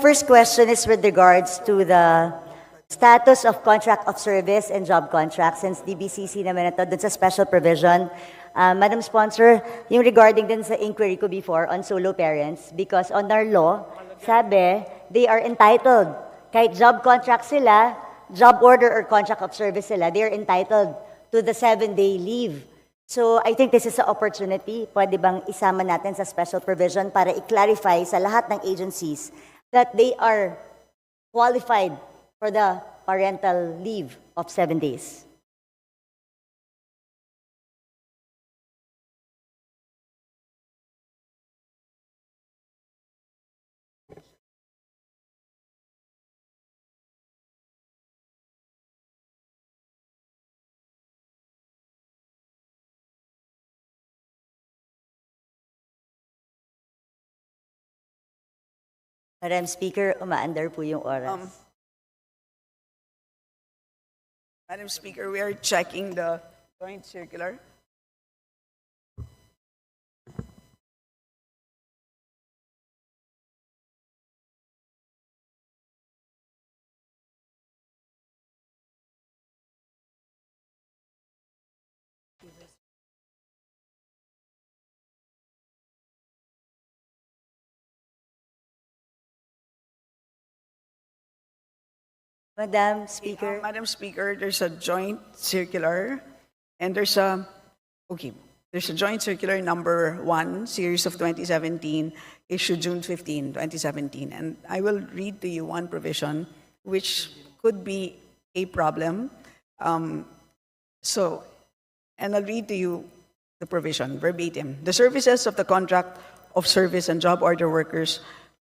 first question is with regards to the status of contract of service and job contract since DBCC naman ito dun sa special provision. Madam Sponsor, yung regarding din sa inquiry ko before on solo parents, because on our law, sabi, they are entitled. Kahit job contract sila, job order or contract of service sila, they are entitled to the 7-day leave. So I think this is an opportunity. Pwede bang isama natin sa special provision para i-clarify sa lahat ng agencies that they are qualified for the parental leave of 7 days. Madam Speaker, umaandar po yung oras. Madam Speaker, we are checking the joint circular. Madam Speaker. Madam Speaker, there's a joint circular, and there's a joint circular number 1, series of 2017, issued June 15, 2017. And I will read to you one provision which could be a problem. And I'll read to you the provision verbatim. The services of the contract of service and job order workers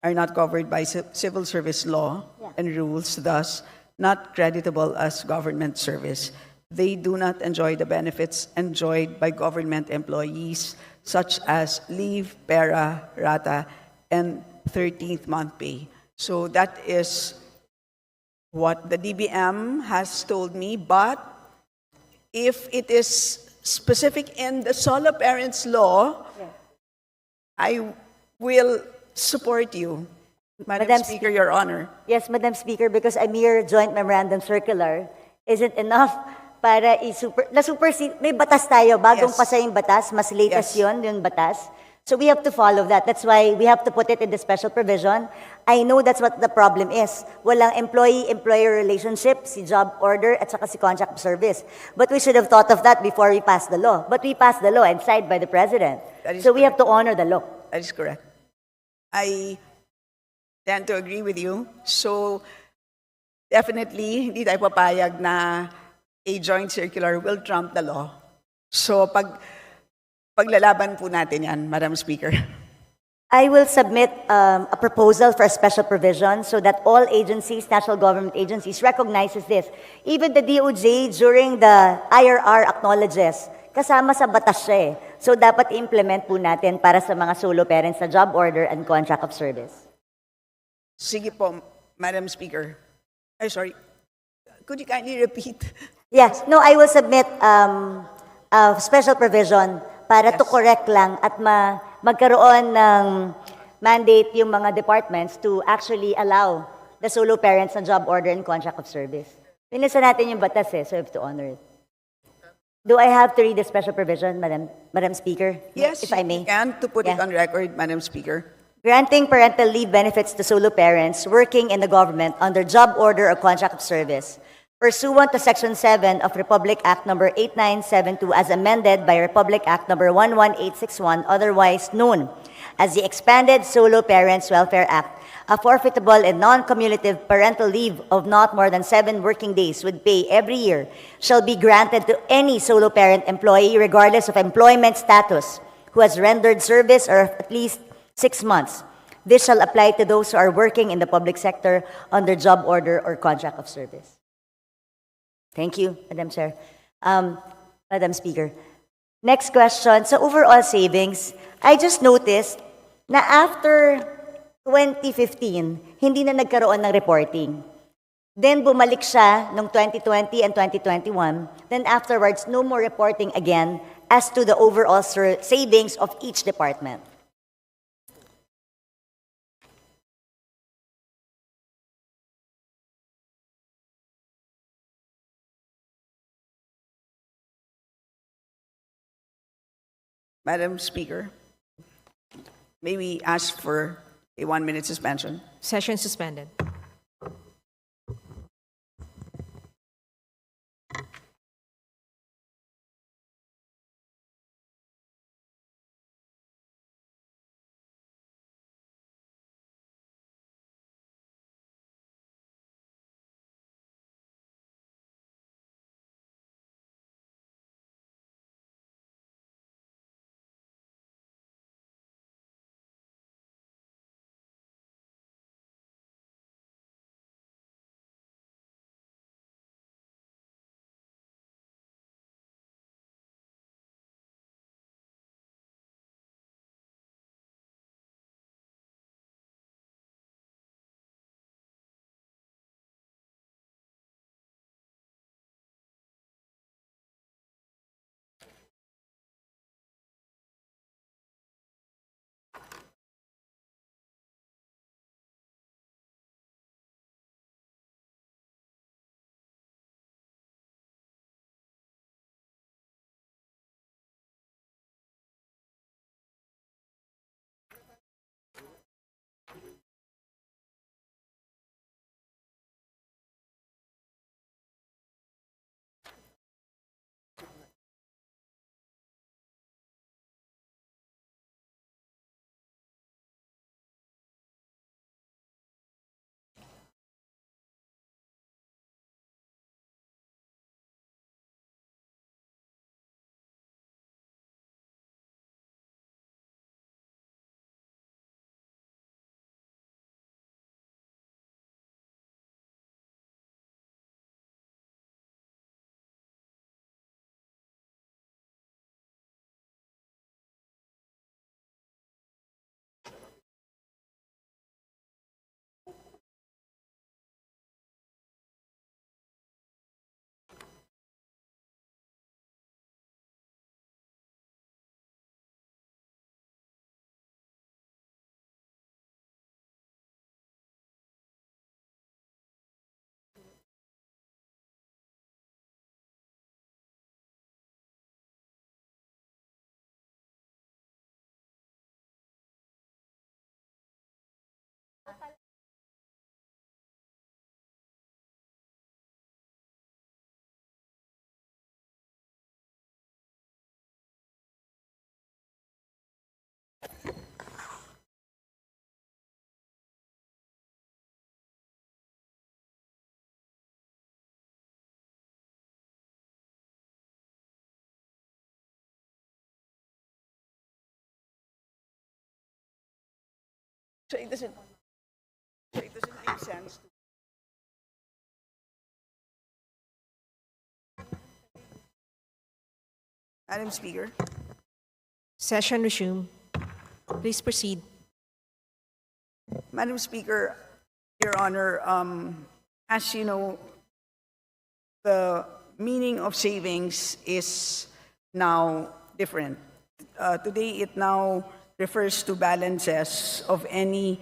are not covered by civil service law and rules, thus not creditable as government service. They do not enjoy the benefits enjoyed by government employees, such as leave, pera, rata, and 13th month pay. So that is what the DBM has told me, but if it is specific in the solo parents law, I will support you, Madam Speaker, Your Honor. Yes, Madam Speaker, because a mere joint memorandum circular isn't enough para may batas tayo, bagong Yes. pasa yung batas, mas latest Yes. yung batas. So we have to follow that. That's why we have to put it in the special provision. I know that's what the problem is. Walang employee-employer relationship, si job order at saka si contract of service. But we should have thought of that before we passed the law. But we passed the law and signed by the President. So we have to honor the law. That is correct. I tend to agree with you. So, definitely, hindi tayo papayag na a joint circular will trump the law. So, paglalaban po natin yan, Madam Speaker. I will submit a proposal for a special provision so that all agencies, national government agencies, recognizes this. Even the DOJ during the IRR acknowledges, kasama sa batas siya eh. So dapat i-implement po natin para sa mga solo parents sa job order and contract of service. Sige po, Madam Speaker. Sorry. Could you kindly repeat? Yes. No, I will submit a special provision para to correct lang at magkaroon ng mandate yung mga departments to actually allow the solo parents na job order and contract of service. Pinisa natin yung batas eh, so we have to honor it. Do I have to read the special provision, Madam Speaker? Yes, if I may. you can, to put it on record, Madam Speaker. Granting parental leave benefits to solo parents working in the government under job order or contract of service, pursuant to Section 7 of Republic Act Number 8972 as amended by Republic Act Number 11861, otherwise known as the Expanded Solo Parents Welfare Act, a forfeitable and non-cumulative parental leave of not more than 7 working days with pay every year shall be granted to any solo parent employee regardless of employment status who has rendered service or at least 6 months. This shall apply to those who are working in the public sector under job order or contract of service. Thank you, Madam Chair. Madam Speaker. Next question. So overall savings, I just noticed na after 2015, hindi na nagkaroon ng reporting. Then bumalik siya noong 2020 and 2021. Then afterwards, no more reporting again as to the overall savings of each department. Madam Speaker, may we ask for a 1-minute suspension? Session suspended. So it doesn't make sense. Madam Speaker, Session resumed. Please proceed. Madam Speaker, Your Honor, as you know, the meaning of savings is now different. Today, it now refers to balances of any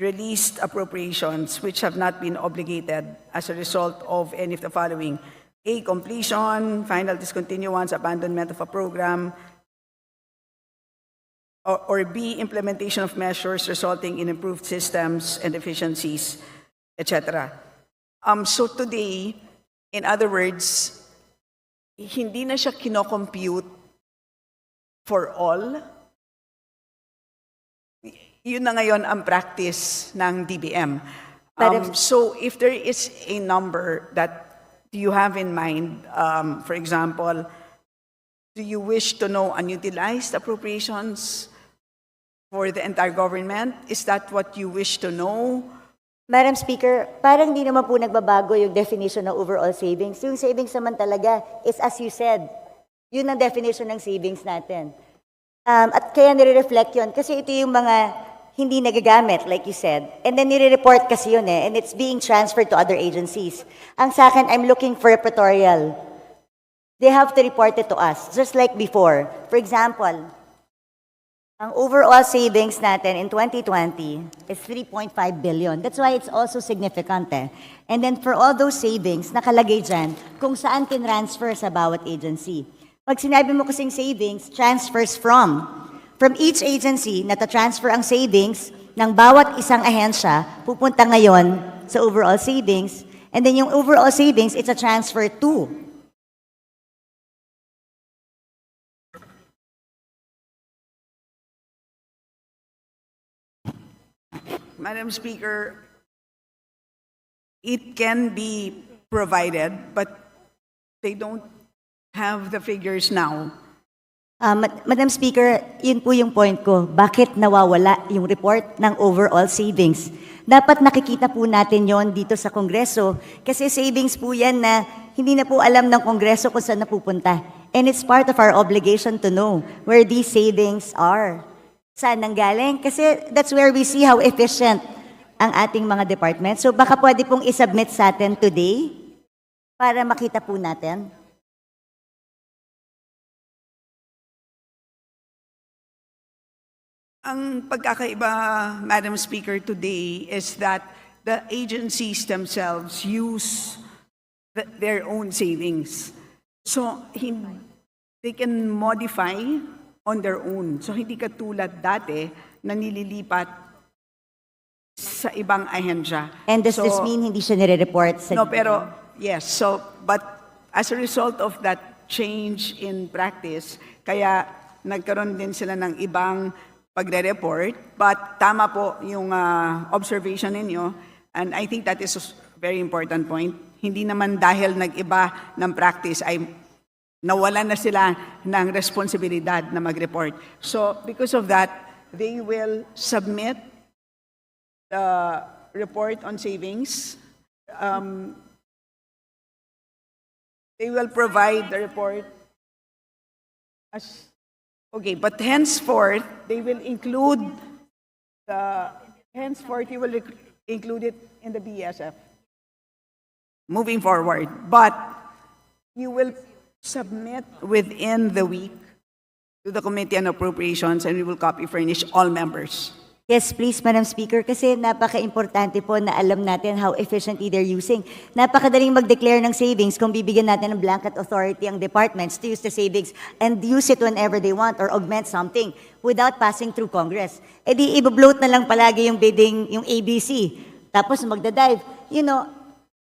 released appropriations which have not been obligated as a result of any of the following: A, completion, final discontinuance, abandonment of a program, or B, implementation of measures resulting in improved systems and efficiencies, etc. So today, in other words, hindi na siya kinocompute for all. Yun na ngayon ang practice ng DBM. So if there is a number that you have in mind, for example, do you wish to know unutilized appropriations for the entire government? Is that what you wish to know? Madam Speaker, parang di naman po nagbabago yung definition ng overall savings. Yung savings naman talaga is, as you said, yun ang definition ng savings natin. At kaya nire-reflect yun kasi ito yung mga hindi nagagamit, like you said. And then nire-report kasi yun and it's being transferred to other agencies. Ang sa akin, I'm looking for a pretorial. They have to report it to us, just like before. For example, ang overall savings natin in 2020 is 3.5 billion. That's why it's also significant And then for all those savings, nakalagay dyan kung saan tinransfer sa bawat agency. Pag sinabi mo kasing savings, transfers from. From each agency, natatransfer ang savings ng bawat isang ahensya, pupunta ngayon sa overall savings. And then yung overall savings, it's a transfer to. Madam Speaker, it can be provided, but they don't have the figures now. Madam Speaker, yun po yung point ko. Bakit nawawala yung report ng overall savings? Dapat nakikita po natin yon dito sa Kongreso kasi savings po yan na hindi na po alam ng Kongreso kung saan napupunta. And it's part of our obligation to know where these savings are. Saan nanggaling? Kasi that's where we see how efficient ang ating mga departments. So baka pwede pong isubmit sa atin today para makita po natin. Ang pagkakaiba, Madam Speaker, today is that the agencies themselves use their own savings. So, they can modify on their own. So, hindi katulad dati na nililipat sa ibang ahensya. And does So, this mean hindi siya nire-report sa... No, pero, yes. So, but as a result of that change in practice, kaya nagkaroon din sila ng ibang pagre-report. But tama po yung observation ninyo. And I think that is a very important point. Hindi naman dahil nag-iba ng practice ay nawalan na sila ng responsibilidad na mag-report. So, because of that, they will submit the report on savings. They will provide the report as okay, but henceforth they will include include it in the BSF moving forward. But you will submit within the week to the Committee on Appropriations and we will copy furnish all members. Yes, please, Madam Speaker, kasi napaka-importante po na alam natin how efficiently they're using. Napakadaling mag-declare ng savings kung bibigyan natin ng blanket authority ang departments to use the savings and use it whenever they want or augment something without passing through Congress. E di, i-bloat na lang palagi yung bidding, yung ABC. Tapos magdadive. You know,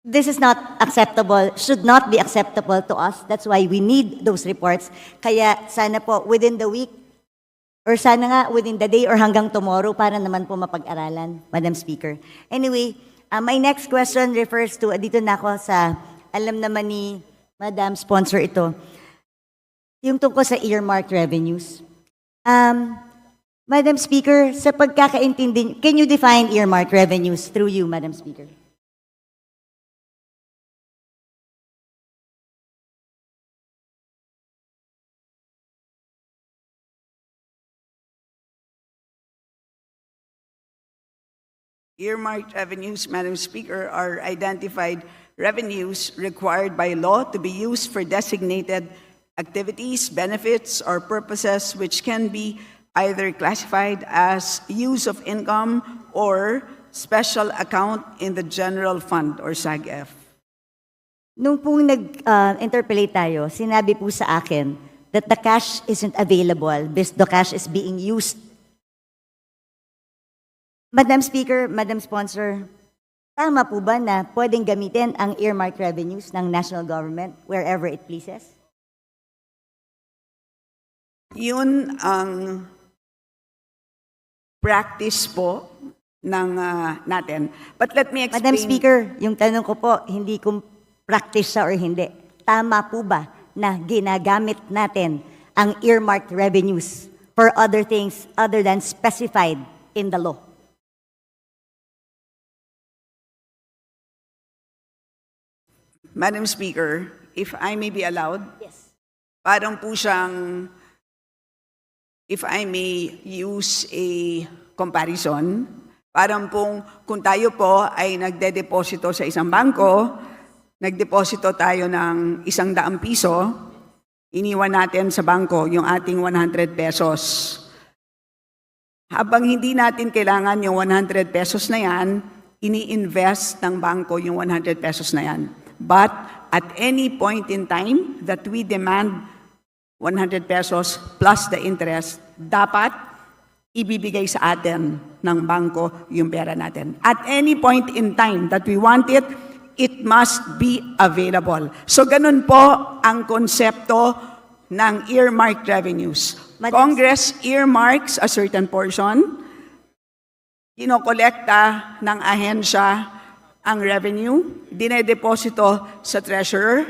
this is not acceptable, should not be acceptable to us. That's why we need those reports. Kaya sana po, within the week, or sana nga within the day or hanggang tomorrow para naman po mapag-aralan, Madam Speaker. Anyway, my next question refers to, dito na ako sa, alam naman ni Madam Sponsor ito, yung tungkol sa earmarked revenues. Madam Speaker, sa pagkakaintindi, can you define earmarked revenues through you, Madam Speaker? Earmarked revenues, Madam Speaker, are identified revenues required by law to be used for designated activities, benefits, or purposes which can be either classified as use of income or special account in the general fund or SAGF. Nung pong nag-interpolate tayo, sinabi po sa akin that the cash isn't available because the cash is being used. Madam Speaker, Madam Sponsor, tama po ba na pwedeng gamitin ang earmarked revenues ng national government wherever it pleases? Yun ang practice po ng natin. But let me explain. Madam Speaker, yung tanong ko po, hindi kung practice siya or hindi. Tama po ba na ginagamit natin ang earmarked revenues for other things other than specified in the law? Madam Speaker, if I may be allowed, Yes. parang po siyang, if I may use a comparison, parang pong kung tayo po ay nagde-deposito sa isang bangko, nagdeposito tayo ng 100 piso, iniwan natin sa bangko yung ating 100 pesos. Habang hindi natin kailangan yung 100 pesos na yan, ini-invest ng bangko yung 100 pesos na yan. But at any point in time that we demand 100 pesos plus the interest, dapat ibibigay sa atin ng bangko yung pera natin. At any point in time that we want it, it must be available. So ganun po ang konsepto ng earmarked revenues. Madam- Congress earmarks a certain portion, kinokolekta ng ahensya ang revenue, dinedeposito sa treasurer,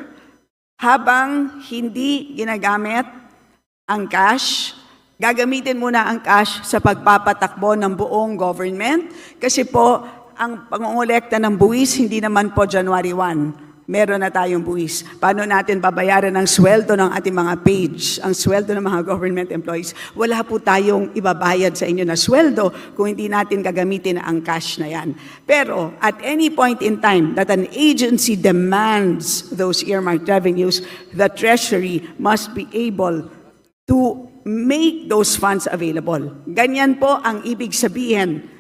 habang hindi ginagamit ang cash, gagamitin muna ang cash sa pagpapatakbo ng buong government kasi po ang pangongolekta ng buwis hindi naman po January 1. Meron na tayong buwis. Paano natin babayaran ang sweldo ng ating mga page, ang sweldo ng mga government employees? Wala po tayong ibabayad sa inyo na sweldo kung hindi natin gagamitin ang cash na yan. Pero at any point in time that an agency demands those earmarked revenues, the Treasury must be able to make those funds available. Ganyan po ang ibig sabihin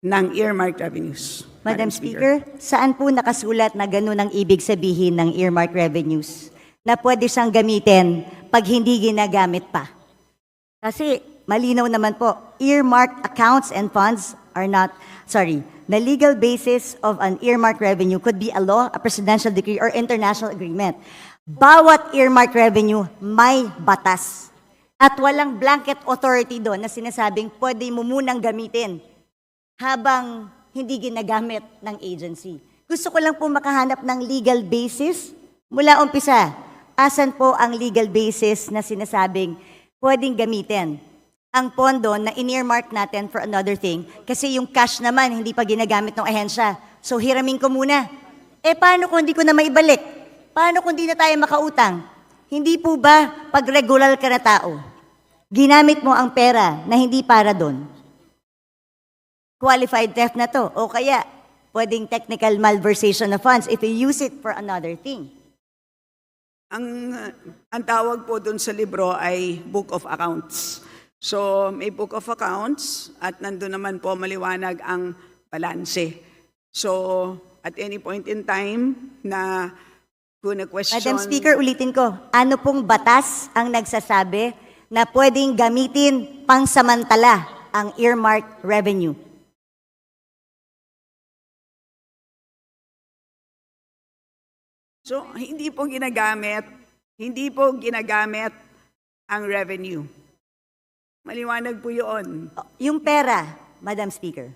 ng earmarked revenues. Madam Speaker, saan po nakasulat na ganun ang ibig sabihin ng earmark revenues? Na pwede siyang gamitin pag hindi ginagamit pa. Kasi malinaw naman po, earmarked accounts and funds are not, the legal basis of an earmark revenue could be a law, a presidential decree, or international agreement. Bawat earmark revenue may batas. At walang blanket authority doon na sinasabing pwede mo munang gamitin habang hindi ginagamit ng agency. Gusto ko lang po makahanap ng legal basis. Mula umpisa, asan po ang legal basis na sinasabing pwedeng gamitin ang pondo na in-earmark natin for another thing kasi yung cash naman hindi pa ginagamit ng ahensya. So hiramin ko muna. Paano kung hindi ko na maibalik? Paano kung hindi na tayo makautang? Hindi po ba pag regular ka na tao, ginamit mo ang pera na hindi para doon? Qualified theft na to. O kaya, pwedeng technical malversation of funds if you use it for another thing. Ang tawag po dun sa libro ay Book of Accounts. So, may Book of Accounts at nandun naman po maliwanag ang balanse. So, at any point in time na kung na-question... Madam Speaker, ulitin ko, ano pong batas ang nagsasabi na pwedeng gamitin pangsamantala ang earmarked revenue? So, hindi po ginagamit ang revenue. Maliwanag po yun. Yung pera, Madam Speaker.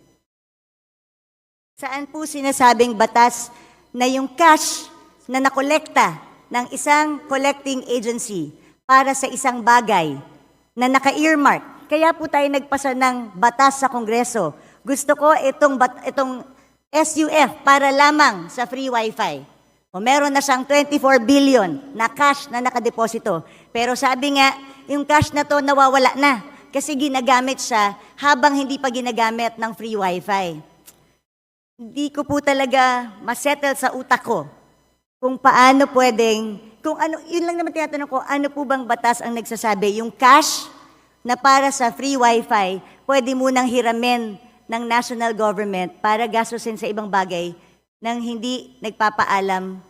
Saan po sinasabing batas na yung cash na nakolekta ng isang collecting agency para sa isang bagay na naka-earmark? Kaya po tayo nagpasa ng batas sa Kongreso. Gusto ko itong SUF para lamang sa free wifi. O meron na siyang 24 billion na cash na nakadeposito. Pero sabi nga, yung cash na to nawawala na kasi ginagamit siya habang hindi pa ginagamit ng free wifi. Hindi ko po talaga masettle sa utak ko kung paano pwedeng, kung ano, yun lang naman tinatanong ko, ano po bang batas ang nagsasabi, yung cash na para sa free wifi, pwede munang hiramin ng national government para gastusin sa ibang bagay nang hindi nagpapaalam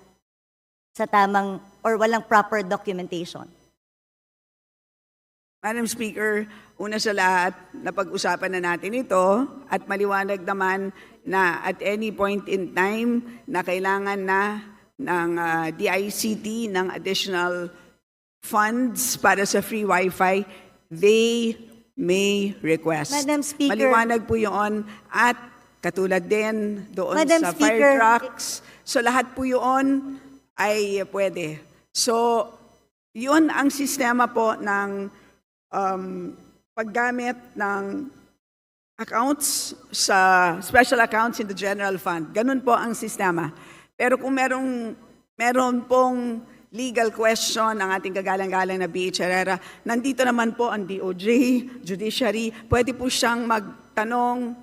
sa tamang or walang proper documentation. Madam Speaker, una sa lahat, napag-usapan na natin ito at maliwanag naman na at any point in time na kailangan na ng DICT ng additional funds para sa free wifi, they may request. Madam Speaker. Maliwanag po yun at katulad din doon Madam sa Speaker. fire trucks. So lahat po yun ay pwede. So yun ang sistema po ng paggamit ng accounts sa special accounts in the general fund. Ganun po ang sistema. Pero kung meron pong legal question ang ating kagalang-galang na B.H. Herrera, nandito naman po ang DOJ, Judiciary, pwede po siyang magtanong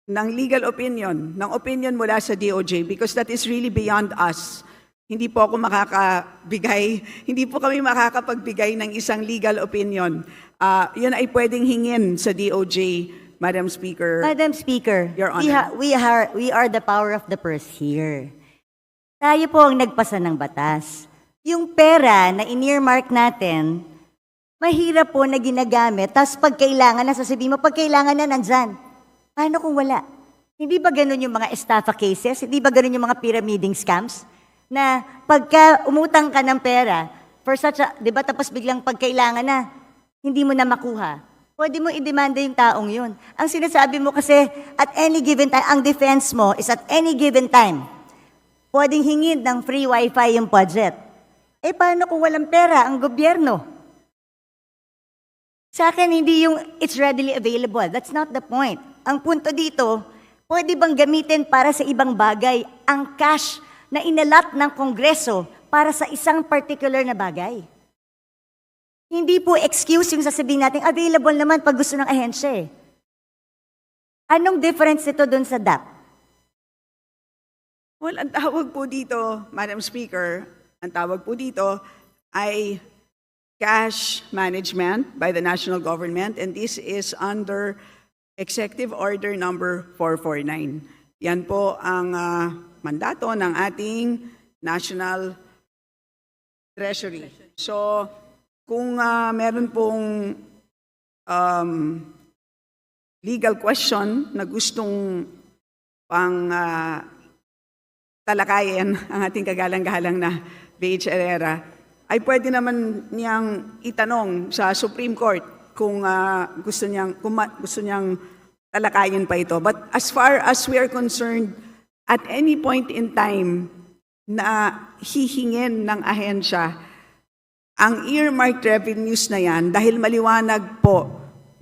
ng legal opinion, ng opinion mula sa DOJ because that is really beyond us. Hindi po kami makakapagbigay ng isang legal opinion. Yun ay pwedeng hingin sa DOJ, Madam Speaker. Madam Speaker, Your Honor. we are the power of the purse here. Tayo po ang nagpasa ng batas. Yung pera na in-earmark natin, mahirap po na ginagamit, tapos pag kailangan na, sasabihin mo, pag kailangan na, nandyan. Paano kung wala? Hindi ba ganun yung mga estafa cases? Hindi ba ganun yung mga pyramiding scams? Na pagka umutang ka ng pera, for such a, di ba, tapos biglang pag kailangan na, hindi mo na makuha. Pwede mo i-demanda yung taong yun. Ang sinasabi mo kasi, at any given time, ang defense mo is at any given time, pwedeng hingin ng free wifi yung budget. Eh, paano kung walang pera ang gobyerno? Sa akin, hindi yung it's readily available. That's not the point. Ang punto dito, pwede bang gamitin para sa ibang bagay ang cash na inalat ng Kongreso para sa isang particular na bagay? Hindi po excuse yung sasabihin natin, available naman pag gusto ng ahensya eh. Anong difference ito dun sa DAP? Well, ang tawag po dito, Madam Speaker, ang tawag po dito ay cash management by the national government, and this is under Executive Order number 449. Yan po ang mandato ng ating National Treasury. So, kung meron pong legal question na gustong pang talakayin ang ating kagalang-galang na B.H. Herrera, ay pwede naman niyang itanong sa Supreme Court kung gusto niyang talakayin pa ito. But as far as we are concerned, at any point in time na hihingin ng ahensya ang earmarked revenues na yan, dahil maliwanag po,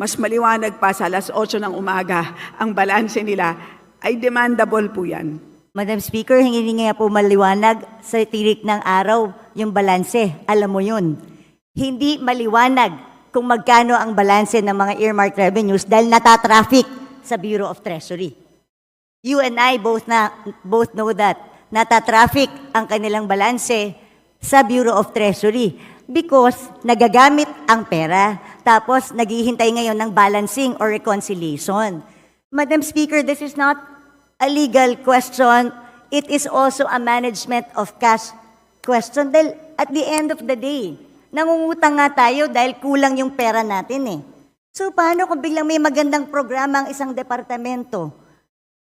mas maliwanag pa sa alas 8 ng umaga, ang balanse nila, ay demandable po yan. Madam Speaker, hingin nga po maliwanag sa tirik ng araw yung balanse. Alam mo yun. Hindi maliwanag kung magkano ang balanse ng mga earmarked revenues dahil natatraffic sa Bureau of Treasury. You and I both know that. Natatraffic ang kanilang balanse sa Bureau of Treasury because nagagamit ang pera tapos naghihintay ngayon ng balancing or reconciliation. Madam Speaker, this is not a legal question. It is also a management of cash question. Dahil at the end of the day, nangungutang nga tayo dahil kulang yung pera natin eh. So paano kung biglang may magandang programa ang isang departamento?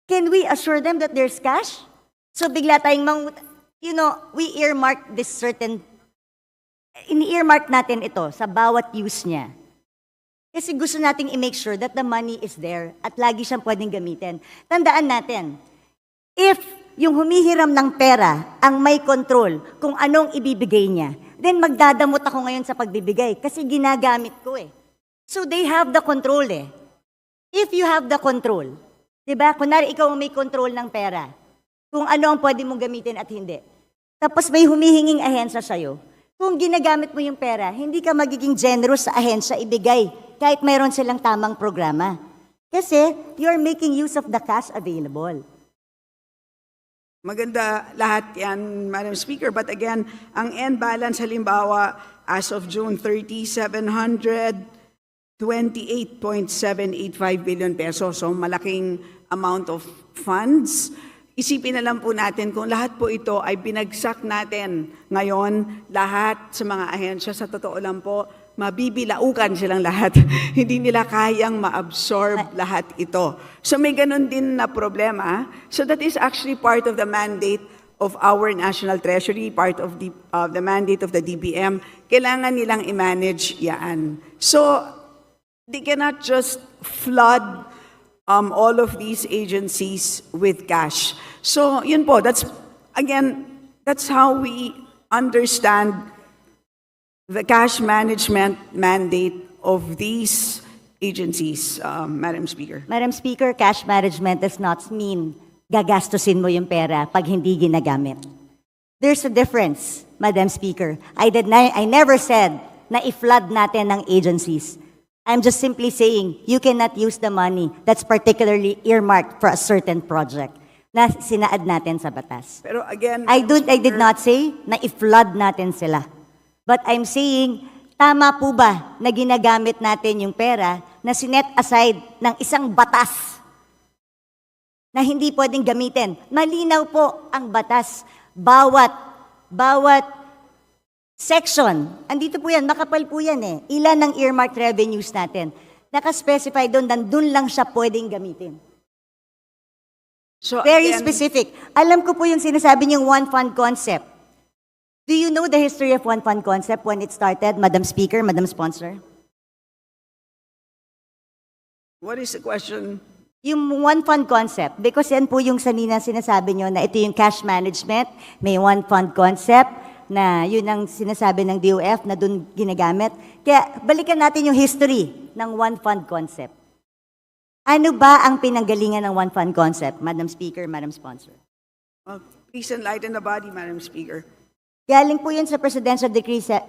Can we assure them that there's cash? So bigla tayong we earmark this certain, ini-earmark natin ito sa bawat use niya. Kasi gusto nating i-make sure that the money is there at lagi siyang pwedeng gamitin. Tandaan natin, if yung humihiram ng pera ang may control kung anong ibibigay niya, then magdadamot ako ngayon sa pagbibigay kasi ginagamit ko eh. So they have the control eh. If you have the control, di ba? Kunwari ikaw ang may control ng pera, kung ano ang pwede mong gamitin at hindi. Tapos may humihinging ahensya sa'yo. Kung ginagamit mo yung pera, hindi ka magiging generous sa ahensya ibigay kahit mayroon silang tamang programa. Kasi you're making use of the cash available. Maganda lahat yan, Madam Speaker. But again, ang end balance halimbawa as of June 30, 728.785 billion pesos. So malaking amount of funds. Isipin na lang po natin kung lahat po ito ay binagsak natin ngayon, lahat sa mga ahensya, sa totoo lang po, mabibilaukan silang lahat. Hindi nila kayang ma-absorb lahat ito. So may ganun din na problema. So that is actually part of the mandate of our National Treasury, part of the mandate of the DBM. Kailangan nilang i-manage yan. So they cannot just flood all of these agencies with cash. So yun po, that's how we understand the cash management mandate of these agencies, Madam Speaker. Madam Speaker, cash management does not mean gagastusin mo yung pera pag hindi ginagamit. There's a difference, Madam Speaker. I never said na i-flood natin ng agencies. I'm just simply saying you cannot use the money that's particularly earmarked for a certain project na sinaad natin sa batas. Pero again, I did not say na i-flood natin sila. But I'm saying, tama po ba na ginagamit natin yung pera na sinet aside ng isang batas na hindi pwedeng gamitin? Malinaw po ang batas. Bawat section, andito po yan, makapal po yan eh. Ilan ng earmarked revenues natin? Nakaspecify doon, nandun lang siya pwedeng gamitin. So Very again, specific. Alam ko po yung sinasabi niyong one fund concept. Do you know the history of one fund concept when it started, Madam Speaker, Madam Sponsor? what is the question? Yung one fund concept, because yan po yung sanina sinasabi nyo na ito yung cash management, may one fund concept na yun ang sinasabi ng DOF na dun ginagamit. Kaya balikan natin yung history ng one fund concept. Ano ba ang pinanggalingan ng one fund concept, Madam Speaker, Madam Sponsor? Please enlighten the body, Madam Speaker. Galing po yun sa Presidential Decree 17,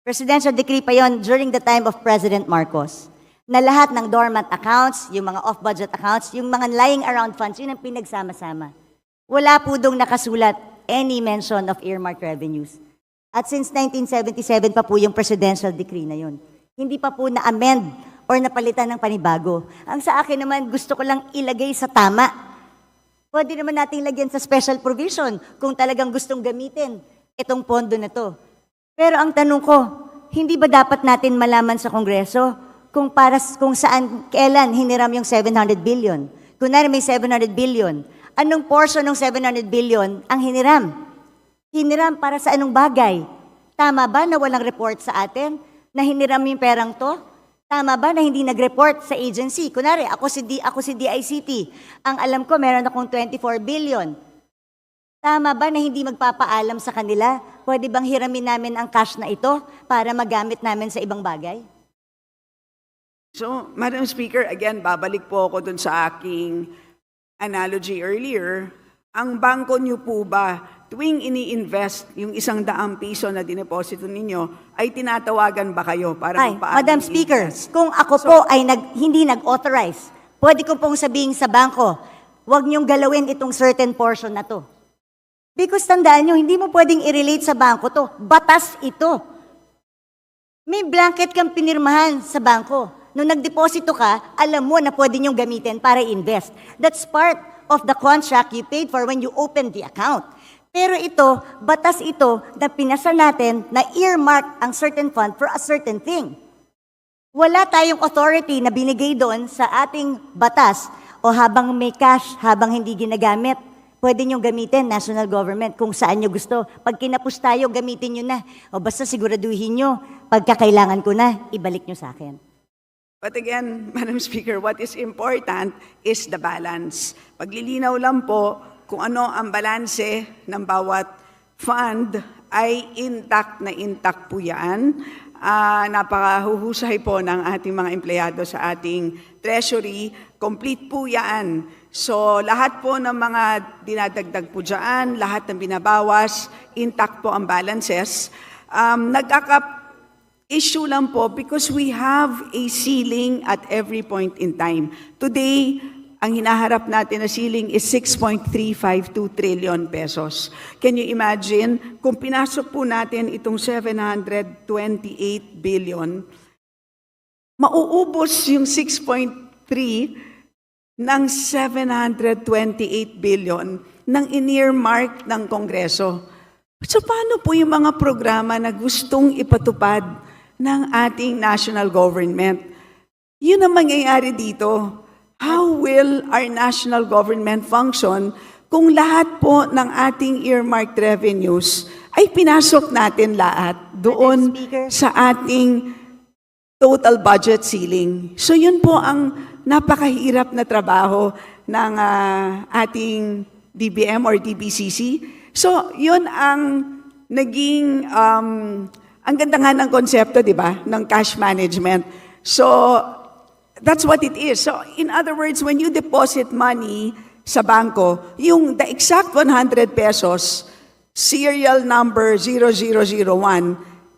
Presidential Decree pa yon during the time of President Marcos. Na lahat ng dormant accounts, yung mga off-budget accounts, yung mga lying around funds, yun ang pinagsama-sama. Wala po dong nakasulat any mention of earmarked revenues. At since 1977 pa po yung Presidential Decree na yun. Hindi pa po na-amend or napalitan ng panibago. Ang sa akin naman, gusto ko lang ilagay sa tama. Pwede naman nating lagyan sa special provision kung talagang gustong gamitin itong pondo na to. Pero ang tanong ko, hindi ba dapat natin malaman sa Kongreso kung saan, kailan hiniram yung 700 billion? Kunwari may 700 billion, anong portion ng 700 billion ang hiniram? Hiniram para sa anong bagay? Tama ba na walang report sa atin na hiniram yung perang to? Tama ba na hindi nag-report sa agency? Kunwari, ako si DICT. Ang alam ko, meron akong 24 billion. Tama ba na hindi magpapaalam sa kanila? Pwede bang hiramin namin ang cash na ito para magamit namin sa ibang bagay? So, Madam Speaker, again, babalik po ako dun sa aking analogy earlier. Ang bangko niyo po ba, tuwing ini-invest yung 100 piso na dineposito ninyo, ay tinatawagan ba kayo para Ay, magpaano Madam Speaker, kung ako po ay hindi nag-authorize, pwede ko pong sabihin sa bangko, huwag niyong galawin itong certain portion na to. Because tandaan niyo, hindi mo pwedeng i-relate sa bangko to. Batas ito. May blanket kang pinirmahan sa bangko. Nung nagdeposito ka, alam mo na pwede niyong gamitin para invest. That's part of the contract you paid for when you opened the account. Pero ito, batas ito na pinasa natin na earmark ang certain fund for a certain thing. Wala tayong authority na binigay doon sa ating batas o habang may cash, habang hindi ginagamit, pwede niyong gamitin, national government, kung saan niyo gusto. Pag kinapos tayo, gamitin niyo na. O basta siguraduhin niyo, pagkakailangan ko na, ibalik niyo sa akin. But again, Madam Speaker, what is important is the balance. Paglilinaw lang po kung ano ang balanse ng bawat fund ay intact na intact po yan. Napakahuhusay po ng ating mga empleyado sa ating treasury. Complete po yan. So lahat po ng mga dinadagdag po dyan, lahat ng binabawas, intact po ang balances. Issue lang po because we have a ceiling at every point in time. Today, ang hinaharap natin na ceiling is 6.352 trillion pesos. Can you imagine, kung pinasok po natin itong 728 billion, mauubos yung 6.3 ng 728 billion ng in-earmark ng Kongreso. So paano po yung mga programa na gustong ipatupad ng ating national government? Yun ang mangyayari dito. How will our national government function kung lahat po ng ating earmarked revenues ay pinasok natin lahat doon Speaker. sa ating total budget ceiling? So yun po ang napakahirap na trabaho ng ating DBM or DBCC. So yun ang naging ang ganda nga ng konsepto, di ba, ng cash management. So, that's what it is. So, in other words, when you deposit money sa bangko, the exact 100 pesos, serial number 0001,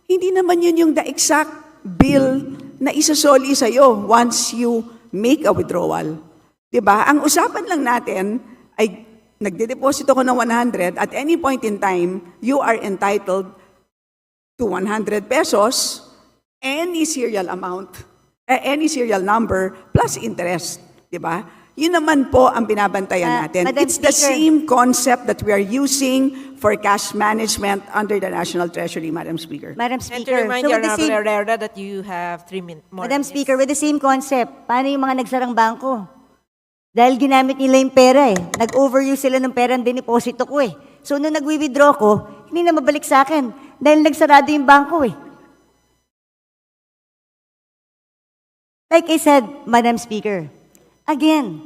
hindi naman yun yung the exact bill na isasoli sa'yo once you make a withdrawal. Di ba? Ang usapan lang natin ay nagde-deposito ko ng 100, at any point in time, you are entitled to 100 pesos, any serial amount, any serial number, plus interest, di ba? Yun naman po ang binabantayan natin. Madam It's the Speaker. same concept that we are using for cash management under the National Treasury, Madam Speaker. Madam And to Speaker, remind so the with the Honorable same, Herrera that you have 3 more Madam minutes. Speaker, with the same concept, paano yung mga nagsarang bangko? Dahil ginamit nila yung pera eh. Nag-overuse sila ng pera ang diniposito ko eh. So nung nag-withdraw ko, hindi na mabalik sa akin. Dahil nagsarado yung bangko eh. Like I said, Madam Speaker, again,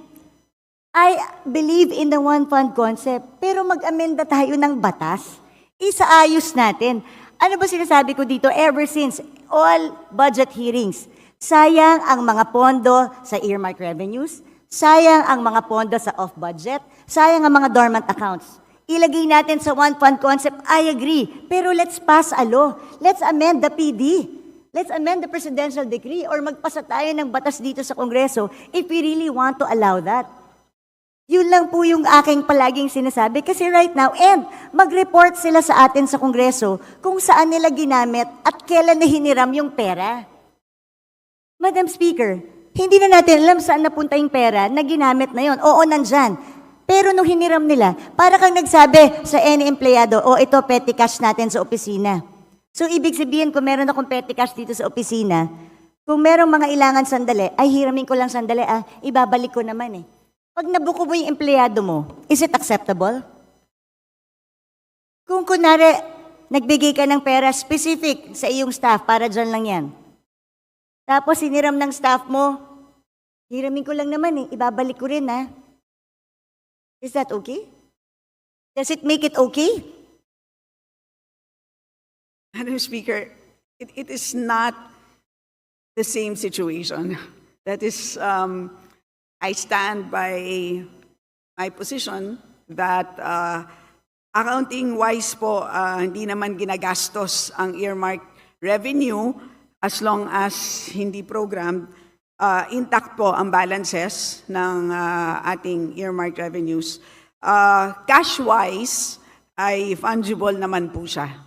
I believe in the one fund concept, pero mag-amenda tayo ng batas. Isaayos natin. Ano ba sinasabi ko dito? Ever since all budget hearings, sayang ang mga pondo sa earmark revenues, sayang ang mga pondo sa off-budget, sayang ang mga dormant accounts. Ilagay natin sa one fund concept, I agree. Pero let's pass a law. Let's amend the PD. Let's amend the presidential decree or magpasa tayo ng batas dito sa Kongreso if we really want to allow that. Yun lang po yung aking palaging sinasabi kasi right now, and mag-report sila sa atin sa Kongreso kung saan nila ginamit at kailan na hiniram yung pera. Madam Speaker, hindi na natin alam saan napunta yung pera na ginamit na yon. Oo, nandyan. Pero nung hiniram nila, para kang nagsabi sa any empleyado, ito petty cash natin sa opisina. So, ibig sabihin, kung meron akong petty cash dito sa opisina, kung merong mga ilangan sandali, ay hiramin ko lang sandali, ibabalik ko naman eh. Pag nabuko mo yung empleyado mo, is it acceptable? Kung kunwari, nagbigay ka ng pera specific sa iyong staff, para dyan lang yan. Tapos hiniram ng staff mo, hiramin ko lang naman eh, ibabalik ko rin ha. Is that okay? Does it make it okay? Madam Speaker, it is not the same situation. That is, I stand by my position that accounting-wise po, hindi naman ginagastos ang earmark revenue as long as hindi programmed. Intact po ang balances ng ating earmark revenues. Cash-wise, ay fungible naman po siya.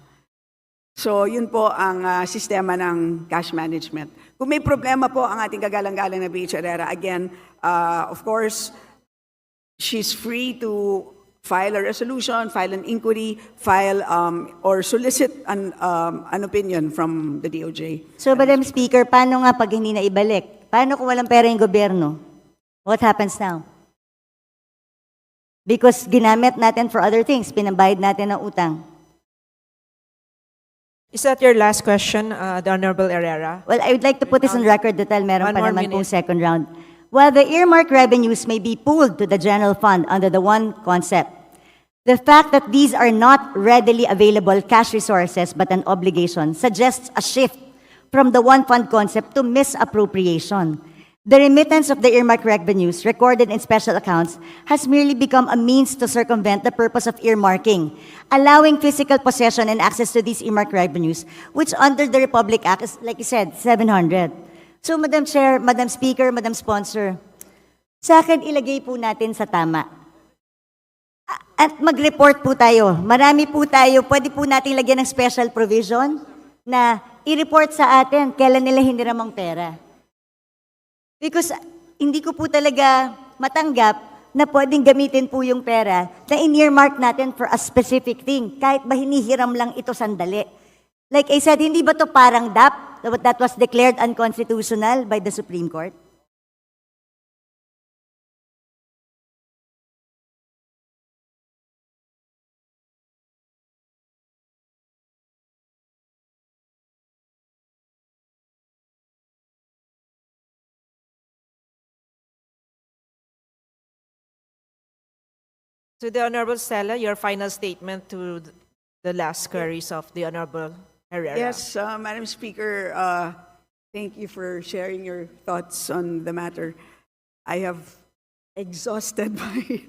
So, yun po ang sistema ng cash management. Kung may problema po ang ating kagalang-galang na BH Herrera, again, of course, she's free to file a resolution, file an inquiry, file or solicit an opinion from the DOJ. So, Madam Speaker, paano nga pag hindi na ibalik? Paano kung walang pera yung gobyerno? What happens now? Because ginamit natin for other things, pinambayad natin ng utang. Is that your last question, the Honorable Herrera? Well, I would like to put this on record dahil meron One pa more naman pong minute. second round. While the earmark revenues may be pooled to the general fund under the one concept, the fact that these are not readily available cash resources but an obligation suggests a shift from the one fund concept to misappropriation. The remittance of the earmark revenues recorded in special accounts has merely become a means to circumvent the purpose of earmarking, allowing physical possession and access to these earmark revenues, which under the Republic Act is, like you said, 700. So, Madam Chair, Madam Speaker, Madam Sponsor, sa akin ilagay po natin sa tama. At mag-report po tayo. Marami po tayo. Pwede po natin lagyan ng special provision na i-report sa atin kailan nila hiniram ang pera. Because hindi ko po talaga matanggap na pwedeng gamitin po yung pera na in-earmark natin for a specific thing, kahit ba hinihiram lang ito sandali. Like I said, hindi ba to parang DAP that was declared unconstitutional by the Supreme Court? To the Honorable Stella, your final statement to the last queries of the Honorable Herrera. Yes, Madam Speaker, thank you for sharing your thoughts on the matter. I have exhausted my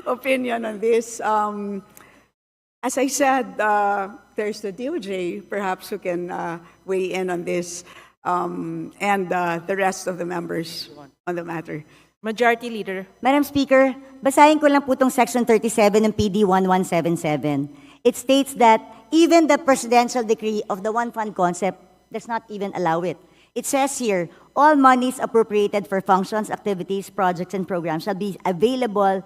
opinion on this. As I said, there's the DOJ, perhaps who can weigh in on this, and the rest of the members on the matter. Majority Leader. Madam Speaker, basahin ko lang po itong Section 37 ng PD 1177. It states that even the presidential decree of the one fund concept does not even allow it. It says here, all monies appropriated for functions, activities, projects, and programs shall be available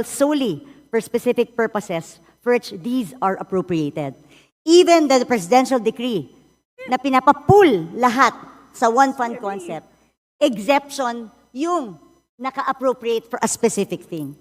solely for specific purposes for which these are appropriated. Even the presidential decree na pinapapool lahat sa one fund concept, exception yung naka-appropriate for a specific thing.